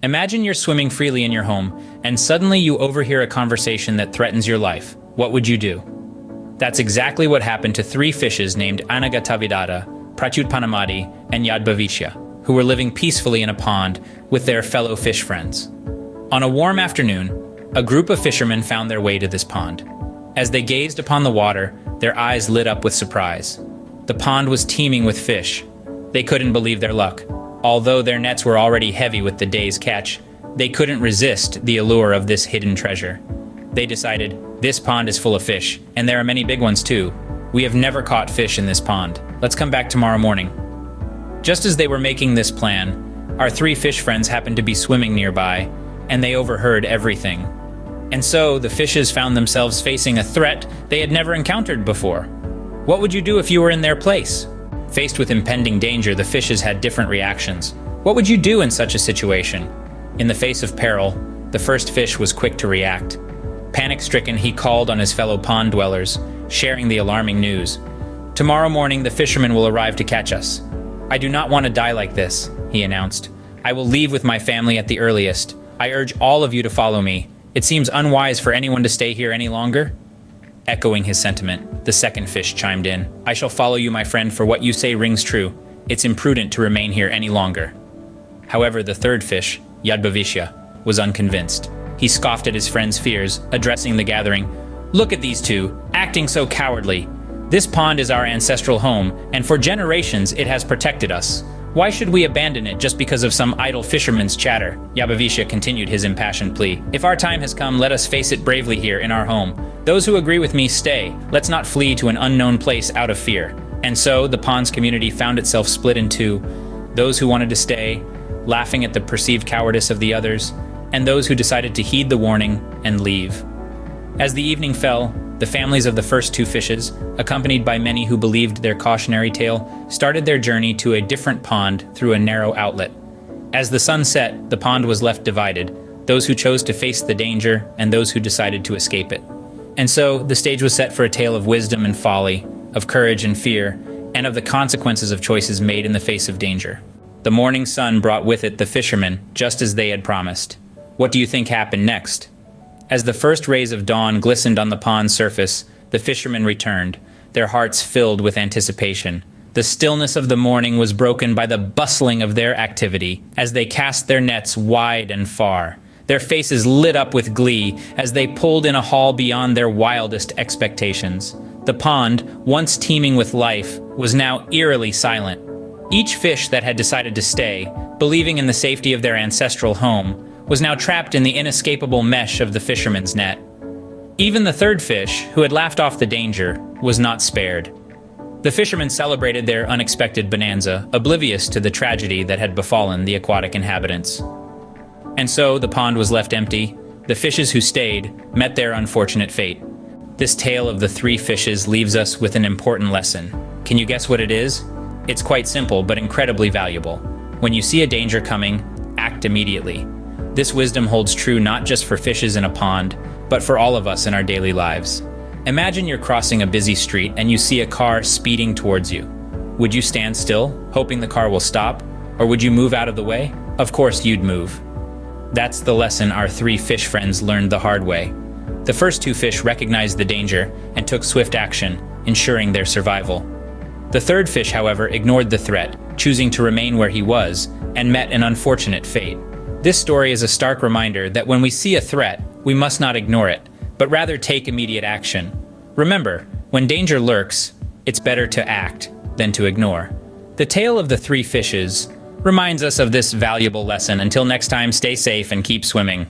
Imagine you're swimming freely in your home, and suddenly you overhear a conversation that threatens your life. What would you do? That's exactly what happened to three fishes named Anagatavidada, Prachutpanamadi, and Yadbhavishya, who were living peacefully in a pond with their fellow fish friends. On a warm afternoon, a group of fishermen found their way to this pond. As they gazed upon the water, their eyes lit up with surprise. The pond was teeming with fish. They couldn't believe their luck. Although their nets were already heavy with the day's catch, they couldn't resist the allure of this hidden treasure. They decided, this pond is full of fish, and there are many big ones too. We have never caught fish in this pond. Let's come back tomorrow morning. Just as they were making this plan, our three fish friends happened to be swimming nearby, and they overheard everything. And so the fishes found themselves facing a threat they had never encountered before. What would you do if you were in their place? Faced with impending danger, the fishes had different reactions. What would you do in such a situation? In the face of peril, the first fish was quick to react. Panic-stricken, he called on his fellow pond dwellers, sharing the alarming news. Tomorrow morning, the fishermen will arrive to catch us. I do not want to die like this, he announced. I will leave with my family at the earliest. I urge all of you to follow me. It seems unwise for anyone to stay here any longer. Echoing his sentiment, the second fish chimed in. I shall follow you, my friend, for what you say rings true. It's imprudent to remain here any longer. However, the third fish, Yadbhavishya, was unconvinced. He scoffed at his friend's fears, addressing the gathering. Look at these two, acting so cowardly. This pond is our ancestral home, and for generations it has protected us. Why should we abandon it just because of some idle fisherman's chatter? Yadbhavishya continued his impassioned plea. If our time has come, let us face it bravely here in our home. Those who agree with me, stay. Let's not flee to an unknown place out of fear. And so, the pond's community found itself split in two. Those who wanted to stay, laughing at the perceived cowardice of the others, and those who decided to heed the warning and leave. As the evening fell, the families of the first two fishes, accompanied by many who believed their cautionary tale, started their journey to a different pond through a narrow outlet. As the sun set, the pond was left divided, those who chose to face the danger and those who decided to escape it. And so, the stage was set for a tale of wisdom and folly, of courage and fear, and of the consequences of choices made in the face of danger. The morning sun brought with it the fishermen, just as they had promised. What do you think happened next? As the first rays of dawn glistened on the pond's surface, the fishermen returned, their hearts filled with anticipation. The stillness of the morning was broken by the bustling of their activity as they cast their nets wide and far. Their faces lit up with glee as they pulled in a haul beyond their wildest expectations. The pond, once teeming with life, was now eerily silent. Each fish that had decided to stay, believing in the safety of their ancestral home, was now trapped in the inescapable mesh of the fisherman's net. Even the third fish, who had laughed off the danger, was not spared. The fishermen celebrated their unexpected bonanza, oblivious to the tragedy that had befallen the aquatic inhabitants. And so the pond was left empty. The fishes who stayed met their unfortunate fate. This tale of the three fishes leaves us with an important lesson. Can you guess what it is? It's quite simple, but incredibly valuable. When you see a danger coming, act immediately. This wisdom holds true not just for fishes in a pond, but for all of us in our daily lives. Imagine you're crossing a busy street and you see a car speeding towards you. Would you stand still, hoping the car will stop? Or would you move out of the way? Of course you'd move. That's the lesson our three fish friends learned the hard way. The first two fish recognized the danger and took swift action, ensuring their survival. The third fish, however, ignored the threat, choosing to remain where he was, and met an unfortunate fate. This story is a stark reminder that when we see a threat, we must not ignore it, but rather take immediate action. Remember, when danger lurks, it's better to act than to ignore. The tale of the three fishes reminds us of this valuable lesson. Until next time, stay safe and keep swimming.